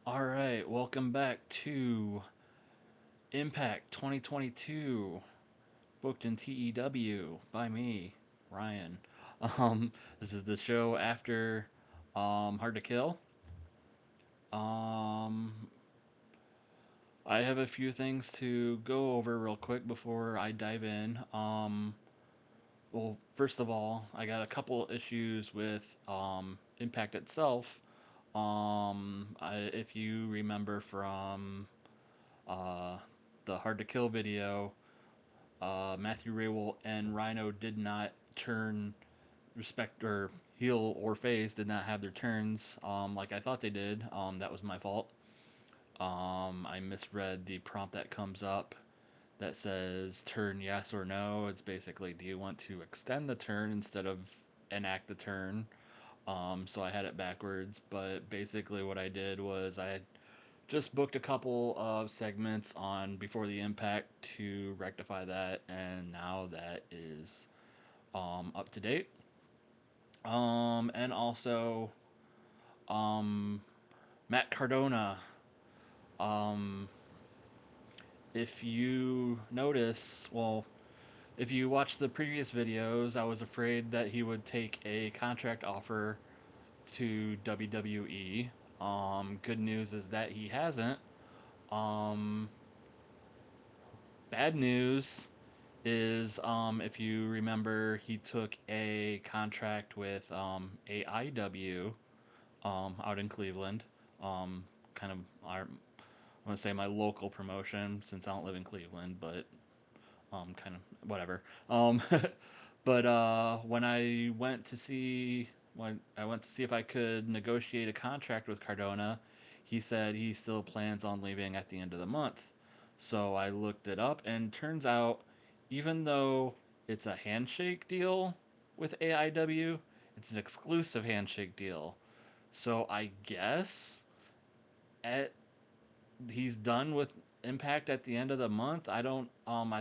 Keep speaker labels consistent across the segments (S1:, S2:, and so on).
S1: Alright, welcome back to Impact 2022, booked in TEW by me, Ryan. This is the show after Hard to Kill. Um, I have a few things to go over real quick before I dive in. Well, first of all, I got a couple issues with Impact itself. If you remember from uh, the Hard to Kill video, Matthew Raywell and Rhino did not turn respect or heel or face did not have their turns like I thought they did. That was my fault. I misread the prompt that comes up that says turn yes or no. It's basically, do you want to extend the turn instead of enact the turn? So I had it backwards, but basically what I did was I just booked a couple of segments on before the impact to rectify that, and now that is up to date. And also um, Matt Cardona. Um, if you notice, well, if you watch the previous videos, I was afraid that he would take a contract offer to WWE. Good news is that he hasn't. Um, Bad news is if you remember, he took a contract with AIW out in Cleveland. Um, kind of, I want to say my local promotion since I don't live in Cleveland, but kind of whatever. Um, but when I went to see if I could negotiate a contract with Cardona, he said he still plans on leaving at the end of the month. So I looked it up, and turns out, even though it's a handshake deal with AIW, it's an exclusive handshake deal. So I guess at he's done with Impact at the end of the month. I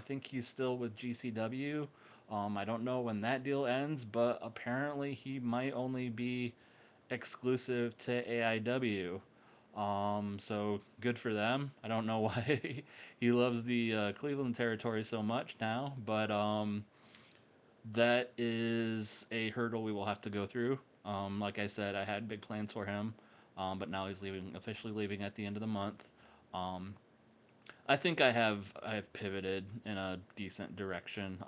S1: think he's still with GCW. I don't know when that deal ends, but apparently he might only be exclusive to AIW. So good for them. I don't know why he loves the Cleveland territory so much now, but that is a hurdle we will have to go through. Like I said, I had big plans for him, but now he's officially leaving at the end of the month. Um, I think I have pivoted in a decent direction.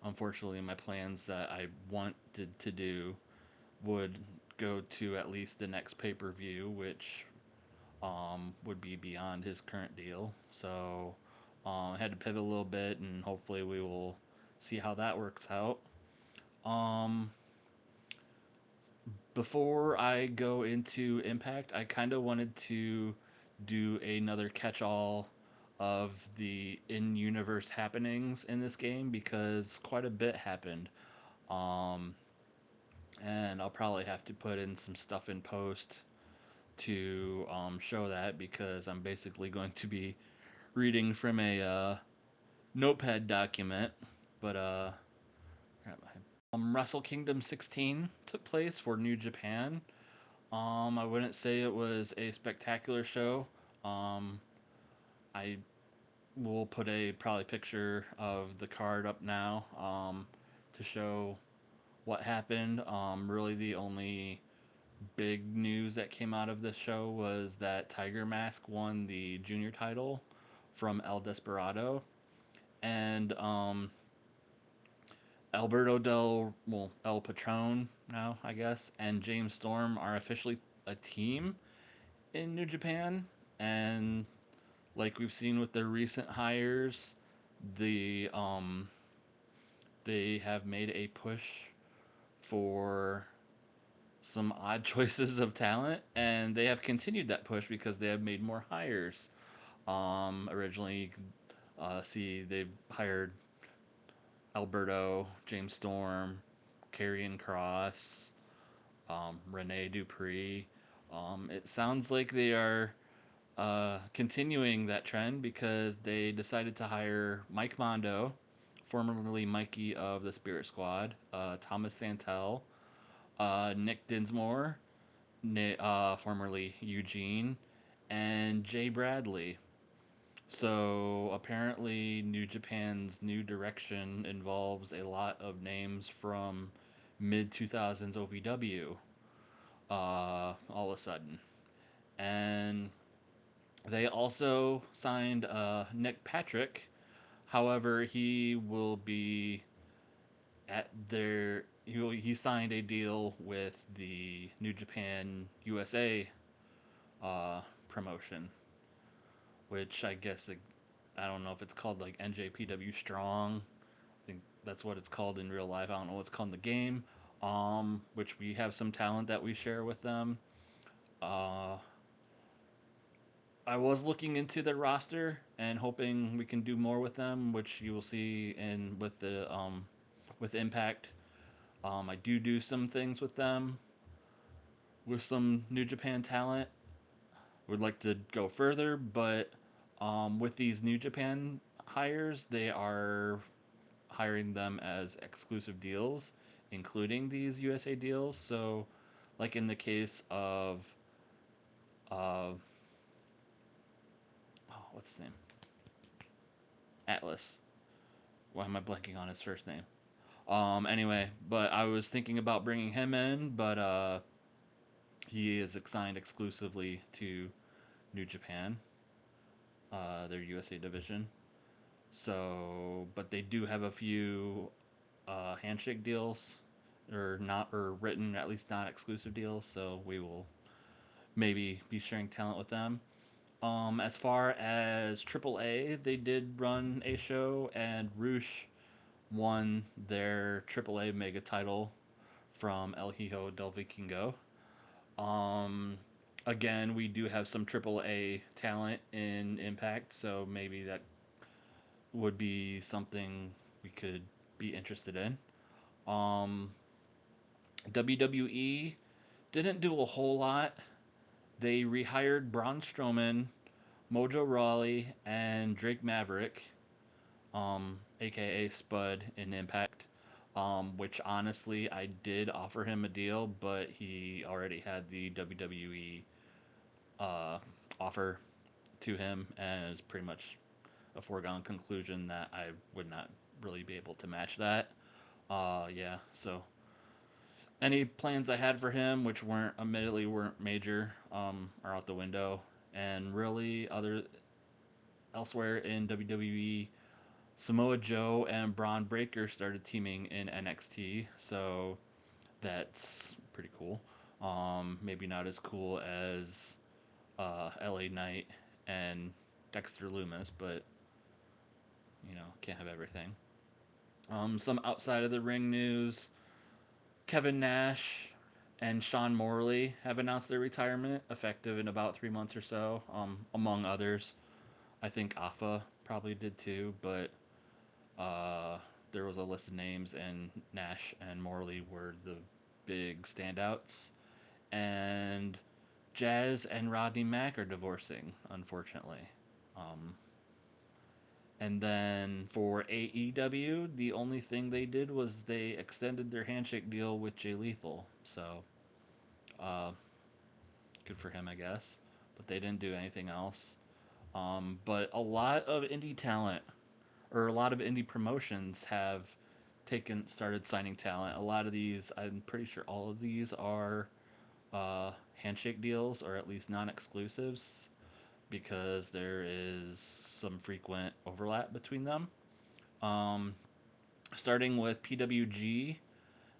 S1: Unfortunately, my plans that I wanted to do would go to at least the next pay per view, which would be beyond his current deal. So I had to pivot a little bit, and hopefully we will see how that works out. Um, Before I go into Impact, I kind of wanted to do another catch all of the in universe happenings in this game because quite a bit happened. Um, and I'll probably have to put in some stuff in post to show that because I'm basically going to be reading from a notepad document. But Wrestle Kingdom 16 took place for New Japan. I wouldn't say it was a spectacular show. Um, I will put a probably picture of the card up now to show what happened. Really, the only big news that came out of this show was that Tiger Mask won the junior title from El Desperado, and El Patron now, I guess, and James Storm are officially a team in New Japan, and like we've seen with their recent hires, the they have made a push for some odd choices of talent, and they have continued that push because they have made more hires. Originally, see they've hired Alberto, James Storm, Karrion Cross, Rene Dupree. It sounds like they are continuing that trend because they decided to hire Mike Mondo, formerly Mikey of the Spirit Squad, Thomas Santel, Nick Dinsmore, formerly Eugene, and Jay Bradley. So apparently, New Japan's new direction involves a lot of names from mid 2000s OVW. All of a sudden, and they also signed Nick Patrick. However, he will be at their he signed a deal with the New Japan USA promotion, which I guess I don't know if it's called like NJPW Strong. I think that's what it's called in real life. I don't know what's called in the game. Which we have some talent that we share with them. Uh, I was looking into their roster and hoping we can do more with them, which you will see in with Impact. I do some things with them with some New Japan talent. Would like to go further, but with these New Japan hires, they are hiring them as exclusive deals, including these USA deals. So, like in the case of, uh, oh, what's his name? Atlas. Why am I blanking on his first name? Anyway, but I was thinking about bringing him in, but he is signed exclusively to New Japan, their USA division. So, but they do have a few handshake deals, or not, or written at least not exclusive deals. So we will maybe be sharing talent with them. As far as AAA, they did run a show, and Roosh won their AAA mega title from El Hijo del Vikingo. Um, Again, we do have some AAA talent in Impact, so maybe that would be something we could be interested in. Um, WWE didn't do a whole lot. They rehired Braun Strowman, Mojo Rawley, and Drake Maverick, aka Spud in Impact. Which honestly, I did offer him a deal, but he already had the WWE uh, offer to him, and it's pretty much a foregone conclusion that I would not really be able to match that. Yeah, so any plans I had for him, which weren't major, are out the window. And really, other elsewhere in WWE, Samoa Joe and Braun Breaker started teaming in NXT, so that's pretty cool. Maybe not as cool as LA Knight and Dexter Loomis, but can't have everything. Some outside of the ring news: Kevin Nash and Sean Morley have announced their retirement, effective in about 3 months or so. Among others, I think Afa probably did too, but uh, there was a list of names, and Nash and Morley were the big standouts. And Jazz and Rodney Mack are divorcing, unfortunately. Um, and then for AEW, the only thing they did was they extended their handshake deal with Jay Lethal. So, uh, good for him, I guess. But they didn't do anything else. But a lot of indie talent, or a lot of indie promotions, have started signing talent. A lot of these, I'm pretty sure all of these are handshake deals, or at least non-exclusives, because there is some frequent overlap between them. Um, Starting with PWG,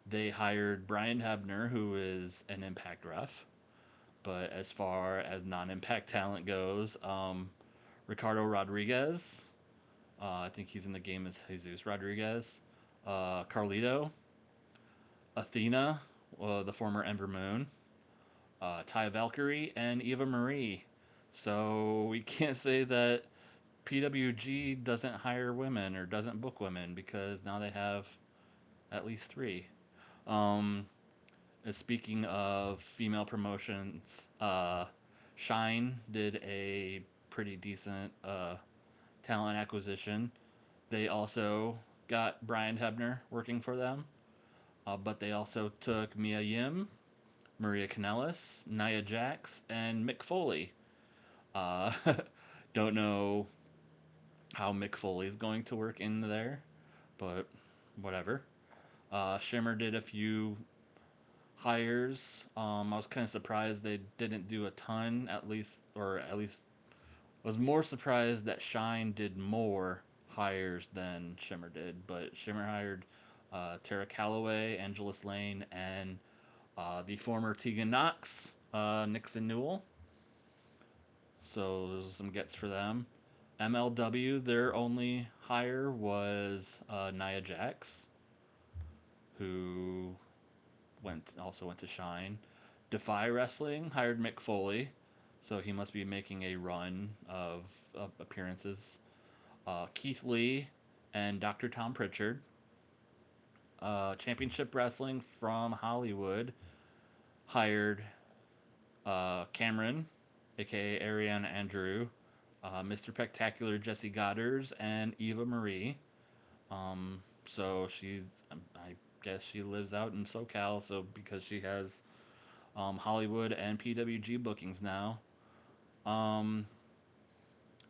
S1: they hired Brian Hebner, who is an Impact ref. But as far as non-Impact talent goes, Ricardo Rodriguez, I think he's in the game as Jesus Rodriguez, Carlito, Athena, the former Ember Moon, Ty Valkyrie, and Eva Marie. So we can't say that PWG doesn't hire women or doesn't book women, because now they have at least three. Um, Speaking of female promotions, Shine did a pretty decent talent acquisition. They also got Brian Hebner working for them, but they also took Mia Yim, Maria Kanellis, Nia Jax, and Mick Foley. Uh, don't know how Mick Foley is going to work in there, but whatever. Shimmer did a few hires. I was kind of surprised they didn't do a ton, at least was more surprised that Shine did more hires than Shimmer did. But Shimmer hired Tara Calloway, Angelus Lane, and the former Tegan Knox, Nixon Newell. So there's some gets for them. MLW, their only hire was Nia Jax, who went to Shine. Defy Wrestling hired Mick Foley, so he must be making a run of appearances. Keith Lee and Dr. Tom Pritchard. Championship Wrestling from Hollywood hired Cameron, aka Ariana Andrew, Mr. Spectacular Jesse Goddard, and Eva Marie. So I guess she lives out in SoCal, so because she has Hollywood and PWG bookings now. Um,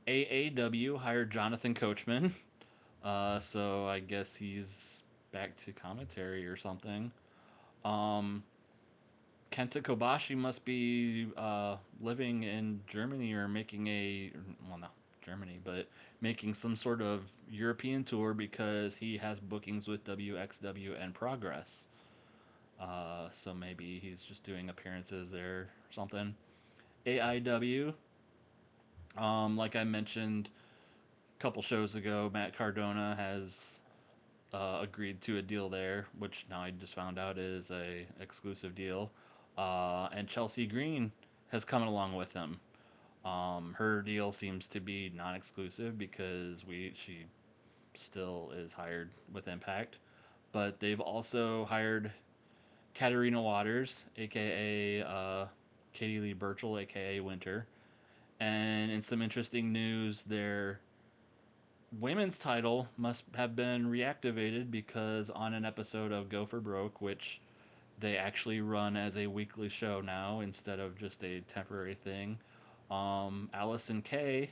S1: AAW hired Jonathan Coachman, so I guess he's back to commentary or something. Um, Kenta Kobashi must be living in Germany or making not Germany, but making some sort of European tour because he has bookings with WXW and Progress. So maybe he's just doing appearances there or something. AIW, like I mentioned a couple shows ago, Matt Cardona has agreed to a deal there, which now I just found out is a exclusive deal. And Chelsea Green has come along with him. Her deal seems to be non-exclusive because she still is hired with Impact, but they've also hired Katarina Waters, aka Katie Lee Burchell, aka Winter. And in some interesting news, their women's title must have been reactivated because on an episode of Go for Broke, which they actually run as a weekly show now instead of just a temporary thing, Allison Kay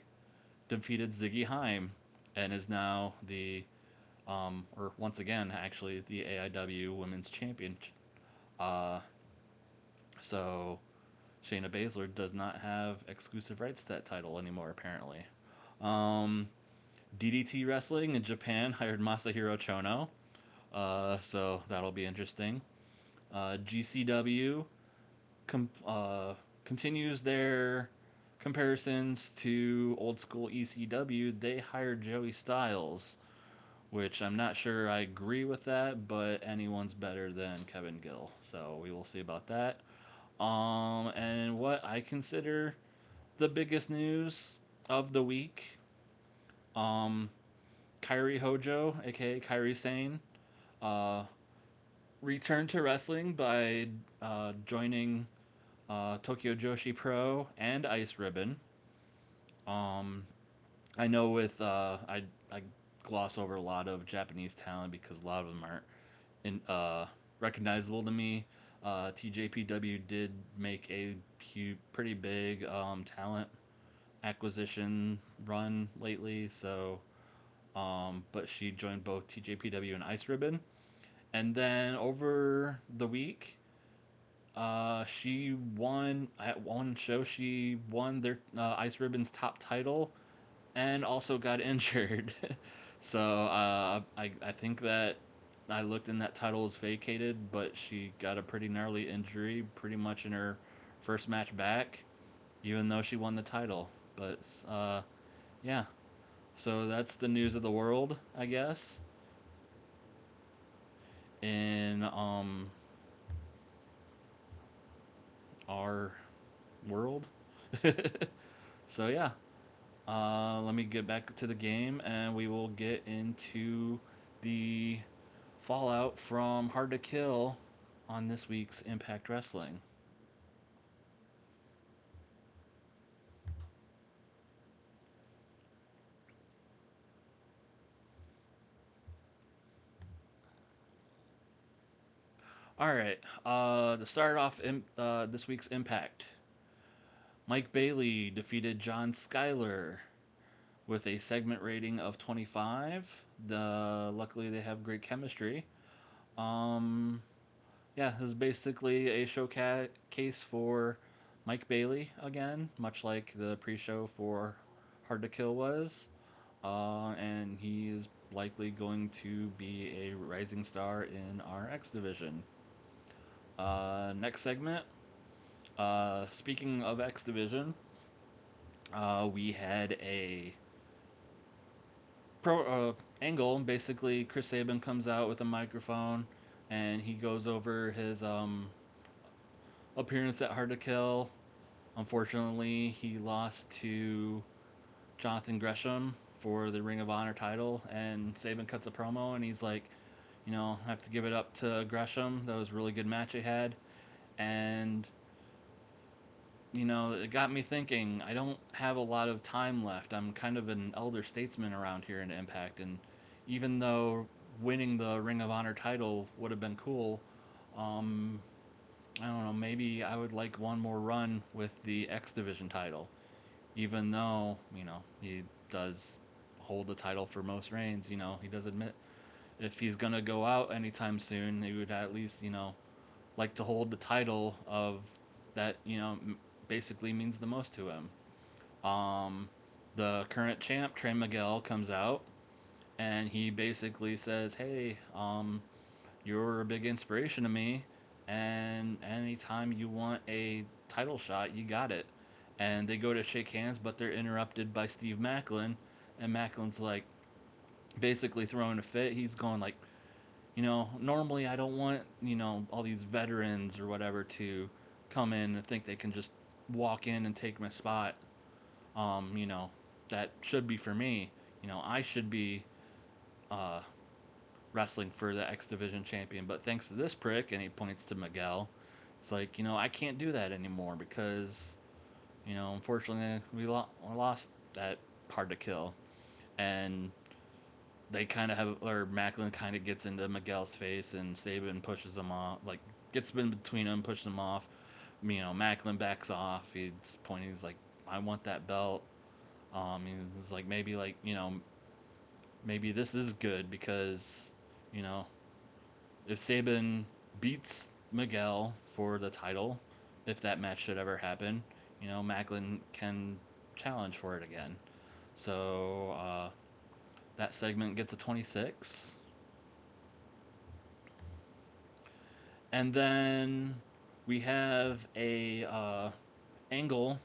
S1: defeated Ziggy Heim and is now or once again, actually, the AIW Women's Champion. Uh, so Shayna Baszler does not have exclusive rights to that title anymore, apparently. Um, DDT Wrestling in Japan hired Masahiro Chono, so that'll be interesting. GCW com- uh, continues their comparisons to old school ECW. They hired Joey Styles, which I'm not sure I agree with that, but anyone's better than Kevin Gill, so we will see about that. And what I consider the biggest news of the week, um, Kairi Hojo, aka Kairi Sane, uh, returned to wrestling by joining Tokyo Joshi Pro and Ice Ribbon. Um, I know I gloss over a lot of Japanese talent because a lot of them aren't recognizable to me. TJPW did make a pretty big talent acquisition run lately, so but she joined both TJPW and Ice Ribbon. And then over the week, she won at one show. She won their Ice Ribbon's top title, and also got injured. So I think that I looked and that title was vacated, but she got a pretty gnarly injury, pretty much in her first match back, even though she won the title. But yeah, so that's the news of the world, I guess. In our world. So yeah, let me get back to the game, and we will get into the fallout from Hard to Kill on this week's Impact Wrestling. All right, to start off this week's Impact, Mike Bailey defeated John Schuyler with a segment rating of 25. Luckily they have great chemistry. Um, yeah, this is basically a showcase for Mike Bailey again, much like the pre-show for Hard to Kill was. And he is likely going to be a rising star in our X division. Next segment. Speaking of X division, we had a angle. Basically, Chris Sabin comes out with a microphone, and he goes over his appearance at Hard to Kill. Unfortunately, he lost to Jonathan Gresham for the Ring of Honor title, and Sabin cuts a promo, and he's like, I have to give it up to Gresham. That was a really good match he had, and it got me thinking. I don't have a lot of time left. I'm kind of an elder statesman around here in Impact, and even though winning the Ring of Honor title would have been cool, um, I don't know. Maybe I would like one more run with the X Division title, even though he does hold the title for most reigns. He does admit if he's gonna go out anytime soon, he would at least like to hold the title of that basically means the most to him. Um, the current champ Trey Miguel comes out and he basically says, "Hey, you're a big inspiration to me, and anytime you want a title shot, you got it." And they go to shake hands, but they're interrupted by Steve Macklin, and Macklin's like basically throwing a fit. He's going like, normally I don't want, all these veterans or whatever to come in and think they can just walk in and take my spot. Um, you know, that should be for me. I should be uh, wrestling for the X Division champion. But thanks to this prick, and he points to Miguel, it's like, I can't do that anymore because, unfortunately, we lost that Hard to Kill. And they kind of have, or Macklin kind of gets into Miguel's face, and Sabin pushes him off, like gets in between them, pushes him off. Macklin backs off. He's pointing. He's like, "I want that belt." He's like, maybe this is good because, you know, if Sabin beats Miguel for the title, if that match should ever happen, Macklin can challenge for it again. So that segment gets a 26. And then we have a angle.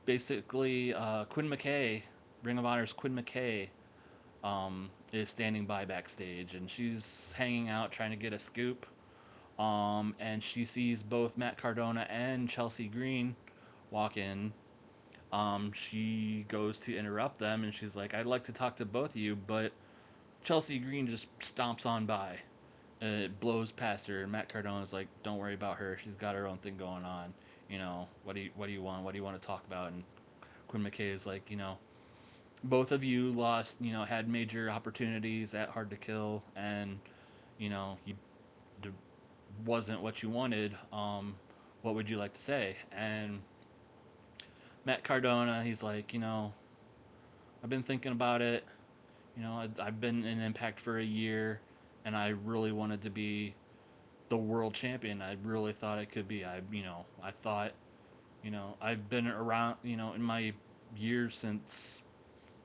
S1: Basically, Quinn Mckay, Ring of Honor's Quinn Mckay, is standing by backstage, and she's hanging out trying to get a scoop. And she sees both Matt Cardona and Chelsea Green walk in. She goes to interrupt them, and she's like, "I'd like to talk to both of you," but Chelsea Green just stomps on by. It blows past her, and Matt Cardona's like, "Don't worry about her. She's got her own thing going on. What do you want? What do you want to talk about?" And Quinn Mckay is like, both of you lost, had major opportunities at Hard to Kill, and he wasn't what you wanted. What would you like to say? And Matt Cardona, he's like, I've been thinking about it. I've been in Impact for a year, and I really wanted to be the world champion. I really thought I could be. I thought, I've been around, in my years since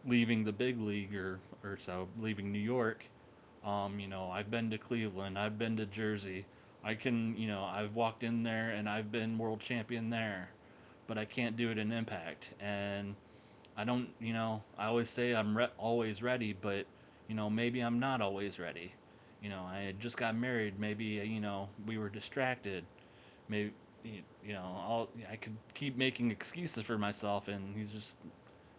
S1: leaving the big league or so, leaving New York. I've been to Cleveland, I've been to Jersey. I've walked in there and I've been world champion there, but I can't do it in Impact. And I don't, I always say I'm always ready, but, maybe I'm not always ready. I had just got married. Maybe, we were distracted. Maybe, I could keep making excuses for myself, and he's just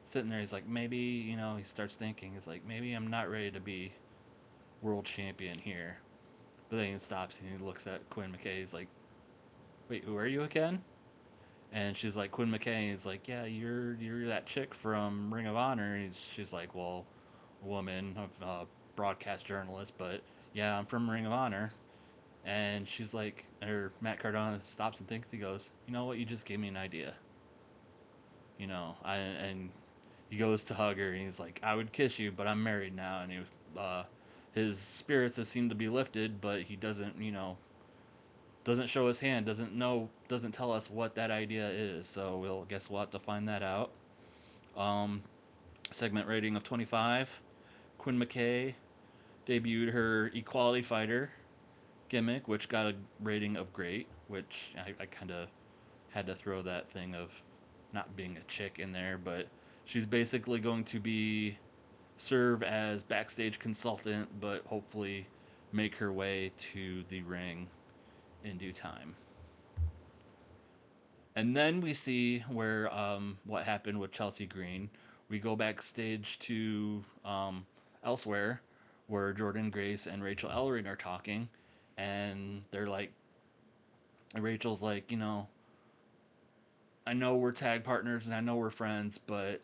S1: sitting there. He's like, maybe, he starts thinking, he's like, maybe I'm not ready to be world champion here. But then he stops and he looks at Quinn Mckay. He's like, wait, who are you again? And she's like, Quinn Mckay. He's like, yeah, you're that chick from Ring of Honor. And she's like, well, woman of broadcast journalist, but yeah, I'm from Ring of Honor. And she's like, or Matt Cardona stops and thinks. He goes, you know what? You just gave me an idea. And he goes to hug her, and he's like, I would kiss you, but I'm married now. And his spirits have seemed to be lifted, but he doesn't, doesn't show his hand, doesn't tell us what that idea is. So we'll have to find that out. Um, Segment rating of 25. Quinn Mckay debuted her Equality Fighter gimmick, which got a rating of great, which I kind of had to throw that thing of not being a chick in there, but she's basically going to be serve as backstage consultant, but hopefully make her way to the ring in due time. And then we see where what happened with Chelsea Green. We go backstage to elsewhere, where Jordan Grace and Rachel Ellering are talking, and they're like, Rachel's like, I know we're tag partners and I know we're friends, but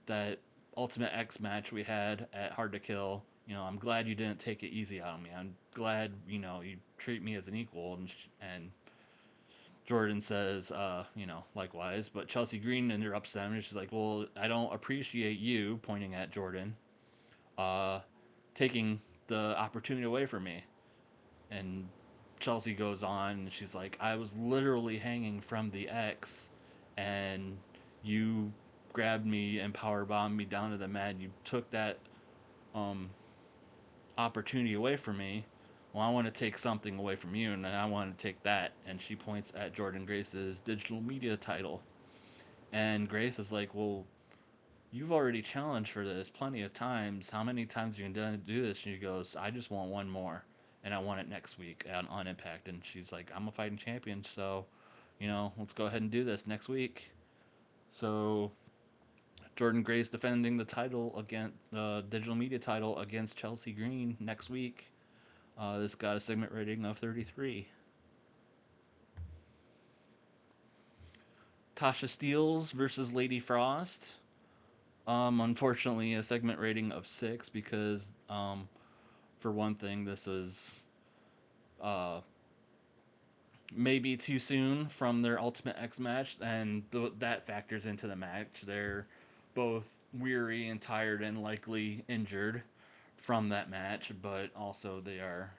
S1: that Ultimate X match we had at Hard to Kill, I'm glad you didn't take it easy on me. I'm glad you treat me as an equal, and Jordan says, likewise. But Chelsea Green interrupts them, and she's like, "Well, I don't appreciate you," pointing at Jordan, uh, taking the opportunity away from me. And Chelsea goes on, and she's like, "I was literally hanging from the X, and you grabbed me and power bombed me down to the mat. You took that um, opportunity away from me. Well, I want to take something away from you, and I want to take that." And she points at Jordan Grace's digital media title. And Grace is like, "Well, you've already challenged for this plenty of times. How many times are you going to do this?" And she goes, "I just want one more, and I want it next week on Impact." And she's like, "I'm a fighting champion, so, let's go ahead and do this next week." So Jordan Grace defending the title against the digital media title against Chelsea Green next week. This got a segment rating of 33. Tasha Steeles versus Lady Frost. Unfortunately, a segment rating of 6 because, for one thing, this is uh, maybe too soon from their Ultimate X match, and that factors into the match. They're both weary and tired and likely injured from that match, but also they are,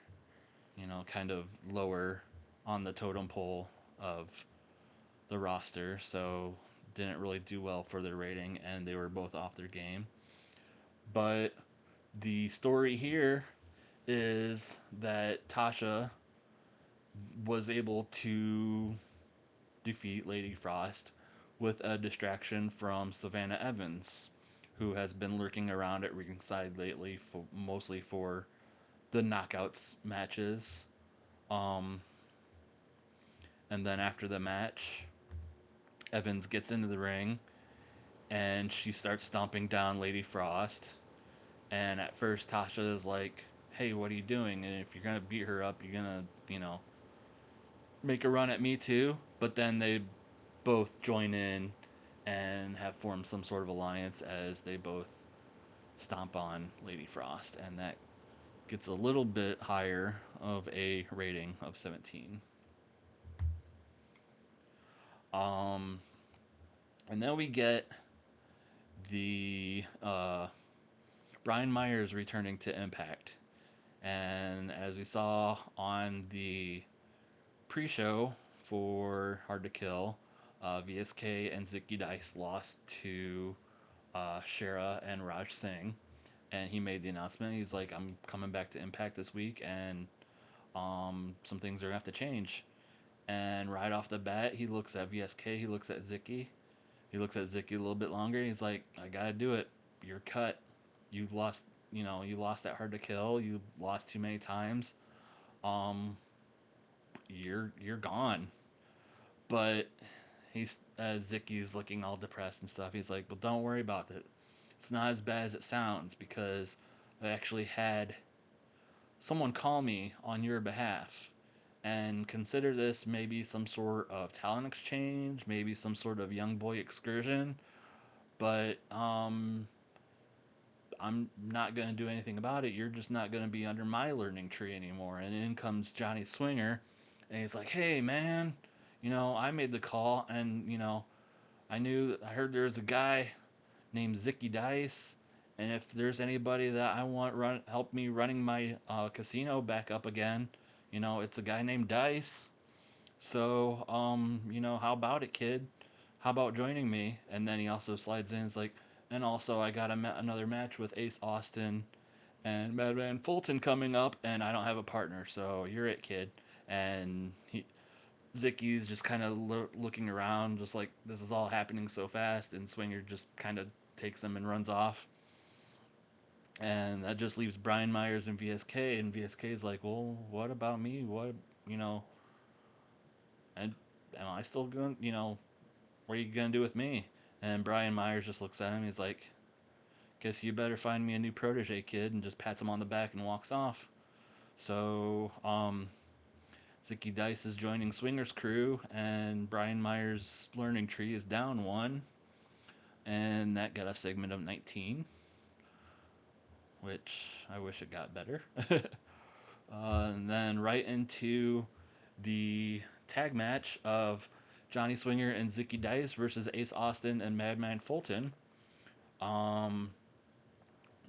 S1: kind of lower on the totem pole of the roster, so didn't really do well for their rating, and they were both off their game. But the story here is that Tasha was able to defeat Lady Frost with a distraction from Savannah Evans, who has been lurking around at ringside lately, mostly for the knockouts matches. Um, and then after the match, Evans gets into the ring and she starts stomping down Lady Frost. And at first, Tasha is like, "Hey, what are you doing? And if you're gonna beat her up, you're gonna, make a run at me too." But then they both join in and have formed some sort of alliance as they both stomp on Lady Frost, and that gets a little bit higher of a rating of 17. Um, and then we get the Brian Myers returning to Impact. And as we saw on the pre show for Hard to Kill, VSK and Zicky Dice lost to Shera and Raj Singh. And he made the announcement. He's like, "I'm coming back to Impact this week, and some things are going to have to change." And right off the bat, he looks at VSK, he looks at Zicky, he looks at Zicky a little bit longer. He's like, "I got to do it. You're cut. You've lost, you lost that Hard to Kill. You lost too many times. Um, you're gone." But he's Zicky's looking all depressed and stuff. He's like, "Well, don't worry about it. It's not as bad as it sounds because I actually had someone call me on your behalf, and consider this maybe some sort of talent exchange, maybe some sort of young boy excursion, but I'm not going to do anything about it. You're just not going to be under my learning tree anymore." And in comes Johnny Swinger, and he's like, "Hey, man, I made the call, and, I heard there was a guy named Zicky Dice, and if there's anybody that I want help me running my casino back up again, it's a guy named Dice. So, how about it, kid? How about joining me? And then he also slides in. It's like, and also I got another match with Ace Austin and Madman Fulton coming up, and I don't have a partner, so you're it, kid. And Zicky's just kind of looking around, just like this is all happening so fast, and Swinger just kind of takes him and runs off. And that just leaves Brian Myers and VSK, and VSK is like, well, what about me? What, you know, and am I still going, what are you going to do with me? And Brian Myers just looks at him. He's like, guess you better find me a new protege, kid, and just pats him on the back and walks off. So, Zicky Dice is joining Swingers crew, and Brian Myers' learning tree is down one, and that got a segment of 19, which I wish it got better. And then right into the tag match of Johnny Swinger and Zicky Dice versus Ace Austin and Madman Fulton. Um,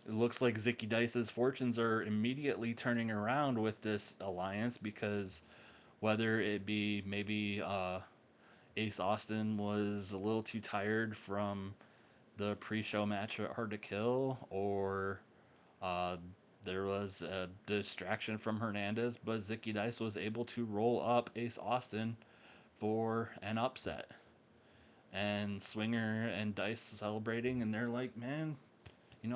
S1: it looks like Zicky Dice's fortunes are immediately turning around with this alliance because whether it be maybe Ace Austin was a little too tired from the pre-show match at Hard to Kill, or uh, there was a distraction from Hernandez, but Zicky Dice was able to roll up Ace Austin for an upset. And Swinger and Dice celebrating, and they're like, man,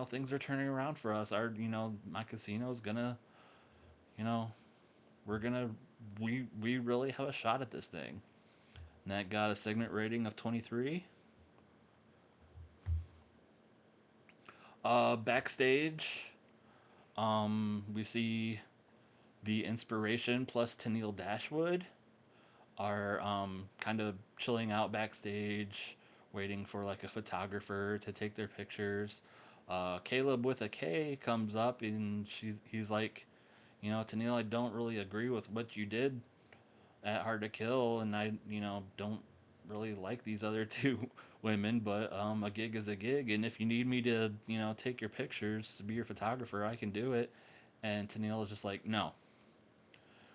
S1: things are turning around for us. My casino's gonna, you know, we're gonna, we really have a shot at this thing. And that got a segment rating of 23. Backstage, we see the Inspiration plus Tennille Dashwood are kind of chilling out backstage, waiting for like a photographer to take their pictures. Caleb with a K comes up and he's like, Tennille, I don't really agree with what you did at Hard to Kill, and I don't really like these other two women, but a gig is a gig, and if you need me to take your pictures, be your photographer, I can do it. And Tennille is just like, no.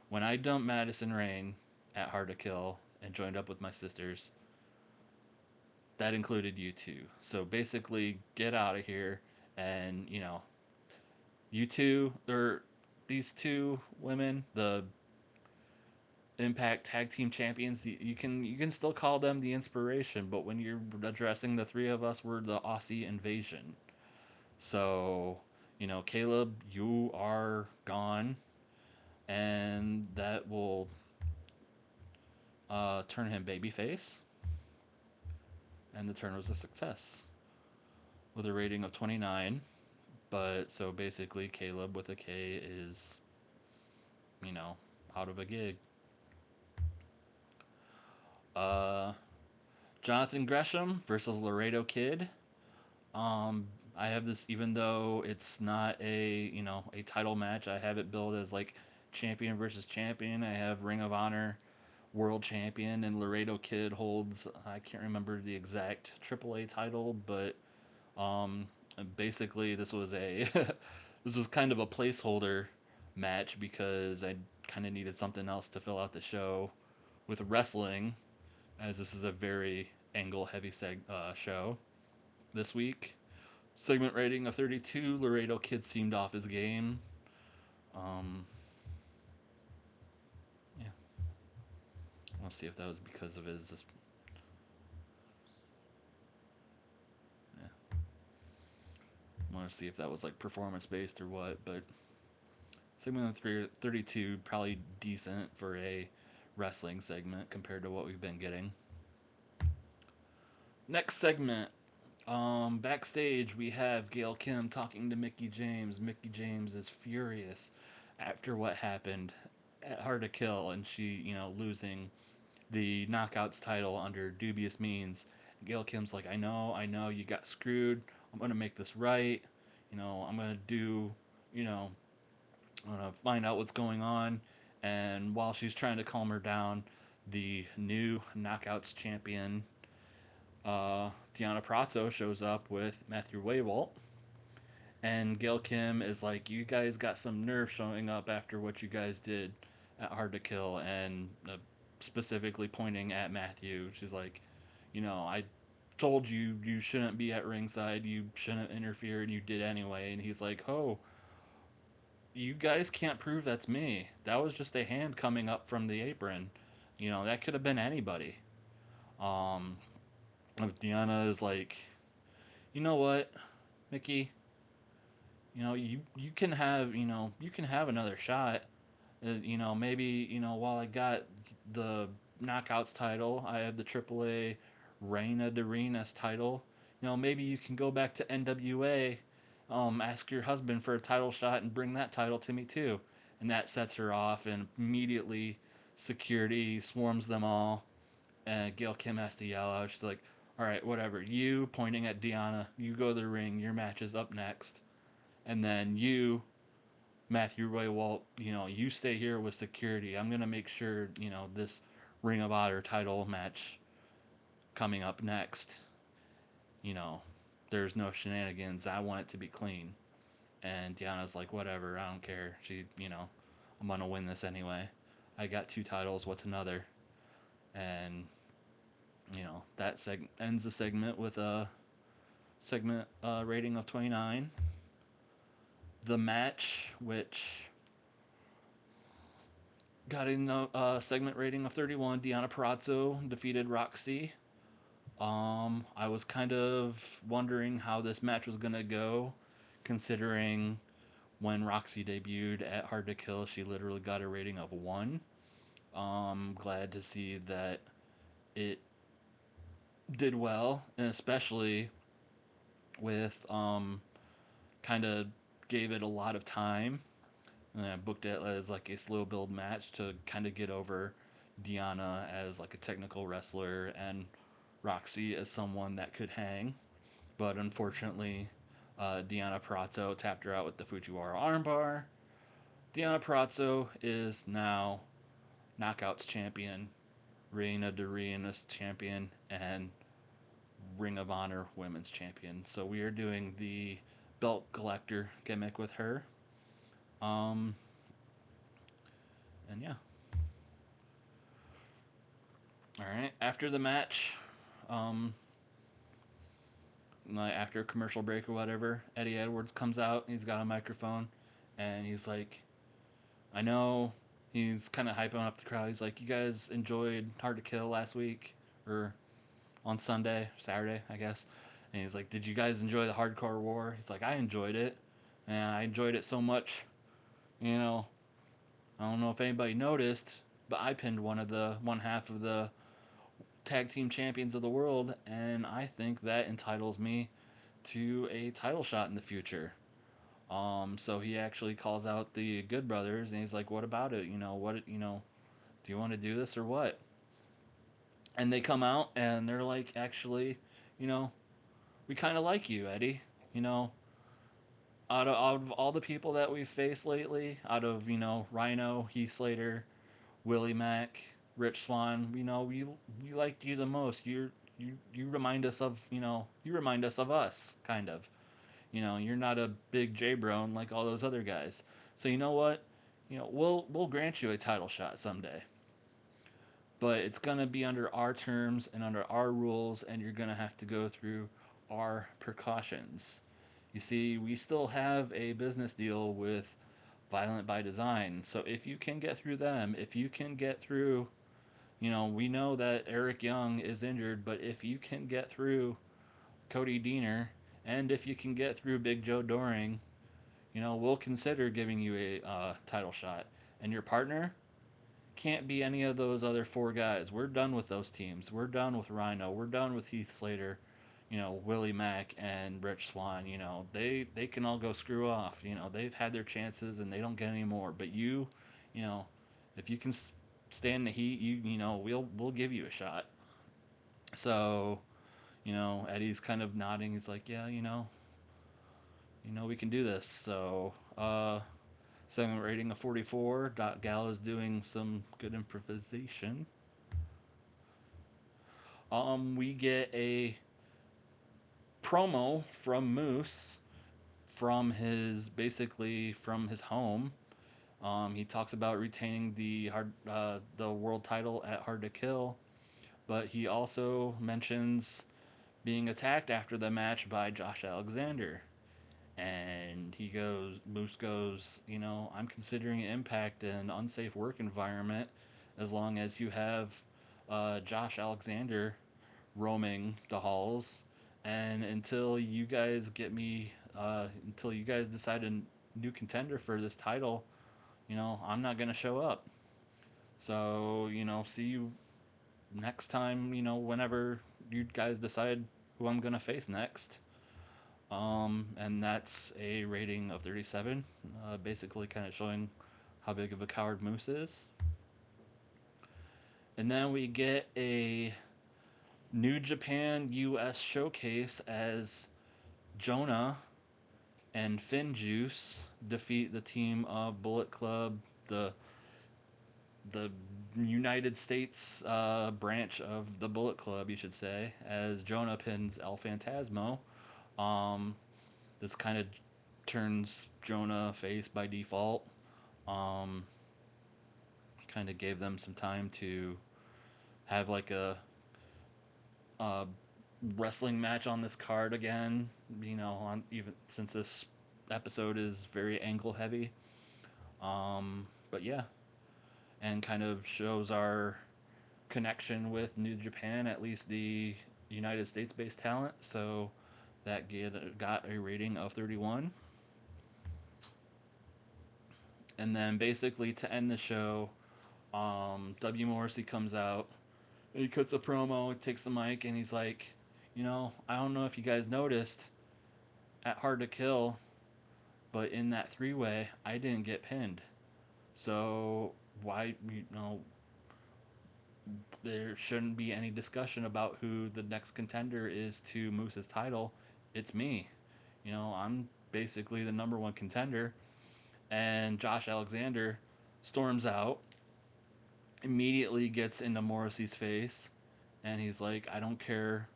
S1: When I dumped Madison Rain at Hard to Kill and joined up with my sisters, that included you too. So basically, get out of here. And you two, or these two women, the Impact Tag Team Champions, you can still call them the Inspiration, but when you're addressing the three of us, we're the Aussie Invasion. So, Caleb, you are gone, and that will turn him babyface, and the turn was a success with a rating of 29. But so basically, Caleb with a K is, you know, out of a gig. Uh, Jonathan Gresham versus Laredo Kid. Um, I have this, even though it's not a title match. I have it billed as like champion versus champion. I have Ring of Honor world champion, and Laredo Kid holds, I can't remember the exact AAA title, but um, basically this was a this was kind of a placeholder match because I kind of needed something else to fill out the show with wrestling, as this is a very angle heavy show this week. Segment rating of 32. Laredo Kid seemed off his game. Um, yeah, I'll see if that was because of his. Yeah, I want to see if that was like performance based or what. But segment of 32 probably decent for a wrestling segment compared to what we've been getting. Next segment. Backstage, we have Gail Kim talking to Mickie James. Mickie James is furious after what happened at Hard to Kill, and she, losing the Knockouts title under dubious means. Gail Kim's like, I know, you got screwed. I'm gonna make this right. I'm gonna do, you know, I'm gonna find out what's going on. And while she's trying to calm her down, the new Knockouts champion Deanna Prato shows up with Matthew Waywalt, and Gail Kim is like, "You guys got some nerve showing up after what you guys did at Hard to Kill," and specifically pointing at Matthew. She's like, I told you you shouldn't be at ringside, you shouldn't interfere, and you did anyway. And he's like, "Oh, you guys can't prove that's me. That was just a hand coming up from the apron. That could have been anybody." Um, Deanna is like, "You know what, Mickey? You can have you can have another shot. Maybe while I got the Knockouts title, I have the AAA Reina de Reinas title. Maybe you can go back to NWA, ask your husband for a title shot and bring that title to me too." And that sets her off, and immediately security swarms them all. And Gail Kim has to yell out. She's like, "All right, whatever. You," pointing at Deanna, "you go to the ring. Your match is up next." And then you, Matthew Roy Walt, you stay here with security. I'm gonna make sure, this Ring of Honor title match coming up next, you know, there's no shenanigans. I want it to be clean. And Deanna's like, "Whatever, I don't care. I'm gonna win this anyway. I got two titles. What's another?" And that ends the segment with a segment rating of 29. The match, which got a segment rating of 31. Deanna Purrazzo defeated Roxy. I was kind of wondering how this match was gonna go, considering when Roxy debuted at Hard to Kill, she literally got a rating of 1. Glad to see that it did well, and especially with kind of gave it a lot of time. And I booked it as like a slow build match to kind of get over Deanna as like a technical wrestler and Roxy as someone that could hang. But unfortunately, Deanna Purrazzo tapped her out with the Fujiwara armbar. Deanna Purrazzo is now Knockouts champion, Reina de Reinas champion, and Ring of Honor women's champion. So we are doing the belt collector gimmick with her. Um, and yeah. All right. After the match, um, like after a commercial break or whatever, Eddie Edwards comes out. He's got a microphone, and he's like, "I know." He's kind of hyping up the crowd. He's like, "You guys enjoyed Hard to Kill last week, or on Sunday, Saturday, I guess." And he's like, "Did you guys enjoy the Hardcore War?" He's like, "I enjoyed it, and I enjoyed it so much. You know, I don't know if anybody noticed, but I pinned one half of the tag team champions of the world, and I think that entitles me to a title shot in the future." So he actually calls out the Good Brothers, and he's like, "What about it? Do you want to do this or what?" And they come out, and they're like, "Actually, you know, we kind of like you, Eddie. You know, out of all the people that we've faced lately, out of Rhino, Heath Slater, Willie Mack, Rich Swan, we liked you the most. You remind us of you remind us of us, kind of. You're not a big J Brone like all those other guys. So you know what? We'll grant you a title shot someday, but it's gonna be under our terms and under our rules, and you're gonna have to go through our precautions. You see, we still have a business deal with Violent by Design, so if you can get through them, if you can get through, we know that Eric Young is injured, but if you can get through Cody Deaner, and if you can get through Big Joe Doring, we'll consider giving you a title shot. And your partner can't be any of those other four guys. We're done with those teams. We're done with Rhino. We're done with Heath Slater, Willie Mack and Rich Swan. They can all go screw off. They've had their chances and they don't get any more. But you know, if you can stand the heat, we'll give you a shot." So Eddie's kind of nodding. He's like, "Yeah, we can do this." So segment rating of 44. Gal is doing some good improvisation. We get a promo from Moose from his home. He talks about retaining the world title at Hard to Kill, but he also mentions being attacked after the match by Josh Alexander. And Moose goes, I'm considering Impact an unsafe work environment as long as you have Josh Alexander roaming the halls. And until you guys decide a new contender for this title, I'm not going to show up. So, see you next time, whenever you guys decide who I'm going to face next. And that's a rating of 37, basically kind of showing how big of a coward Moose is. And then we get a New Japan US showcase as Jonah and Finn Juice defeat the team of Bullet Club, the United States branch of the Bullet Club, you should say, as Jonah pins El Phantasmo. Um, this kind of turns Jonah face by default. Um, kind of gave them some time to have like a wrestling match on this card again. On even since this episode is very angle heavy. But yeah, and kind of shows our connection with New Japan, at least the United States based talent. So that got a rating of 31. And then basically to end the show, W. Morrissey comes out. He cuts a promo, takes the mic, and he's like, I don't know if you guys noticed at Hard to Kill, but in that three-way, I didn't get pinned. So why, there shouldn't be any discussion about who the next contender is to Moose's title. It's me. I'm basically the number one contender. And Josh Alexander storms out, immediately gets into Morrissey's face, and he's like, I don't care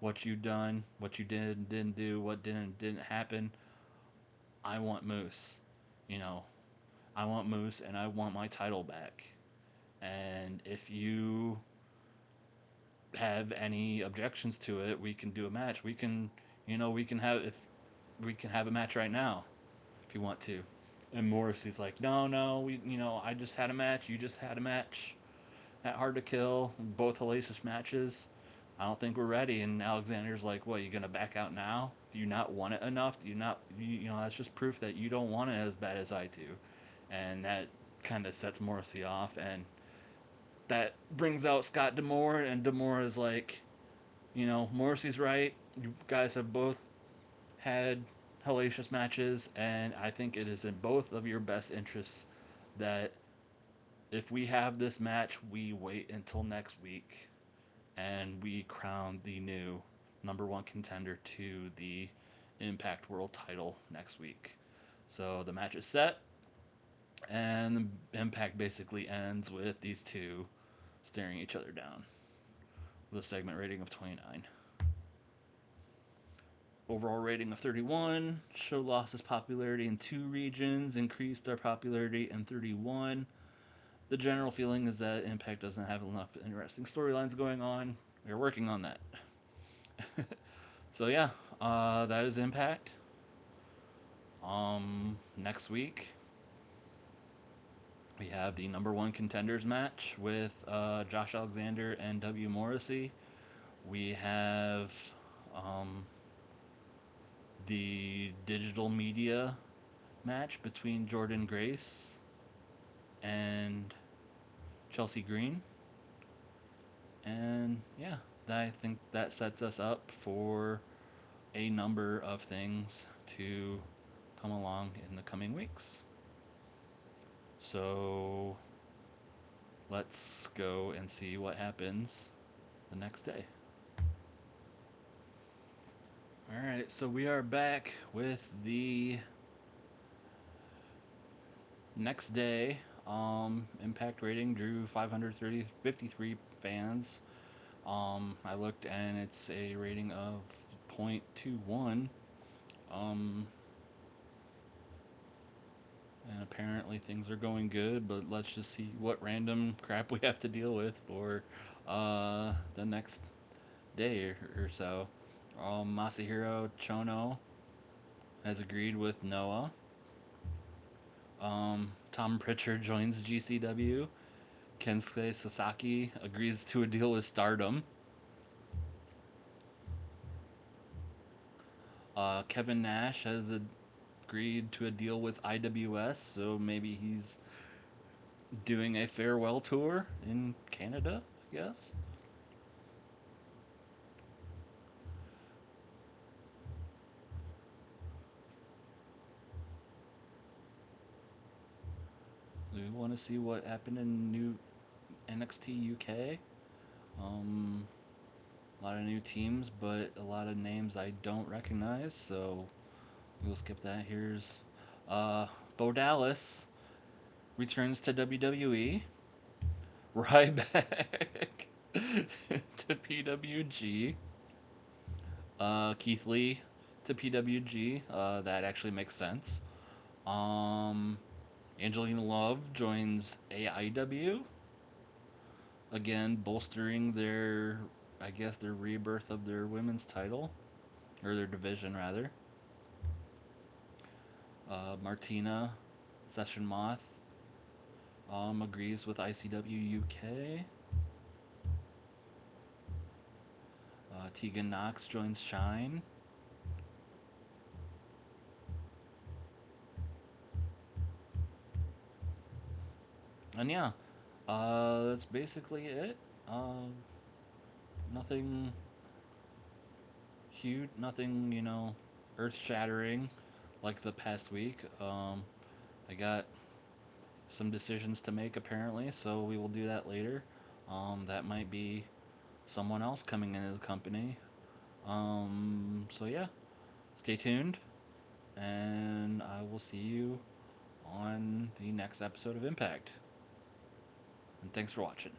S1: what you done, what you didn't do, what didn't happen. I want Moose. You know, I want Moose and I want my title back. And if you have any objections to it, we can do a match. We can have if we can have a match right now if you want to. And Morrissey's like, no, I just had a match. You just had a match at Hard to Kill, both hellacious matches. I don't think we're ready. And Alexander's like, what, you gonna back out now? Do you not want it enough? Do you not, that's just proof that you don't want it as bad as I do. And that kind of sets Morrissey off. And that brings out Scott D'Amore. And D'Amore is like, Morrissey's right. You guys have both had hellacious matches. And I think it is in both of your best interests that if we have this match, we wait until next week and we crown the new number one contender to the Impact World title next week. So the match is set, and the Impact basically ends with these two staring each other down with a segment rating of 29. Overall rating of 31. Show lost its popularity in 2 regions, increased our popularity in 31. The general feeling is that Impact doesn't have enough interesting storylines going on. We're working on that. So yeah, that is Impact. Next week we have the number one contenders match with Josh Alexander and W. Morrissey. We have the digital media match between Jordan Grace and Chelsea Green. And yeah, I think that sets us up for a number of things to come along in the coming weeks. So let's go and see what happens the next day. Alright, so we are back with the next day. Impact rating drew 553 fans. I looked and it's a rating of 0.21. Um, and apparently things are going good, but let's just see what random crap we have to deal with for the next day or so. Masahiro Chono has agreed with Noah. Tom Pritchard joins GCW. Kensuke Sasaki agrees to a deal with Stardom. Kevin Nash has agreed to a deal with IWS, so maybe he's doing a farewell tour in Canada, I guess. We want to see what happened in new NXT UK. A lot of new teams, but a lot of names I don't recognize, so we'll skip that. Here's Bo Dallas returns to WWE. Ryback to PWG. Keith Lee to PWG. That actually makes sense. Um, Angelina Love joins AIW. Again, bolstering their, I guess, their rebirth of their women's title, or their division, rather. Martina Session Moth agrees with ICW UK. Tegan Knox joins Shine. And yeah, that's basically it. Nothing huge, nothing, earth shattering like the past week. I got some decisions to make apparently, so we will do that later. That might be someone else coming into the company. So yeah, stay tuned, and I will see you on the next episode of Impact. And thanks for watching.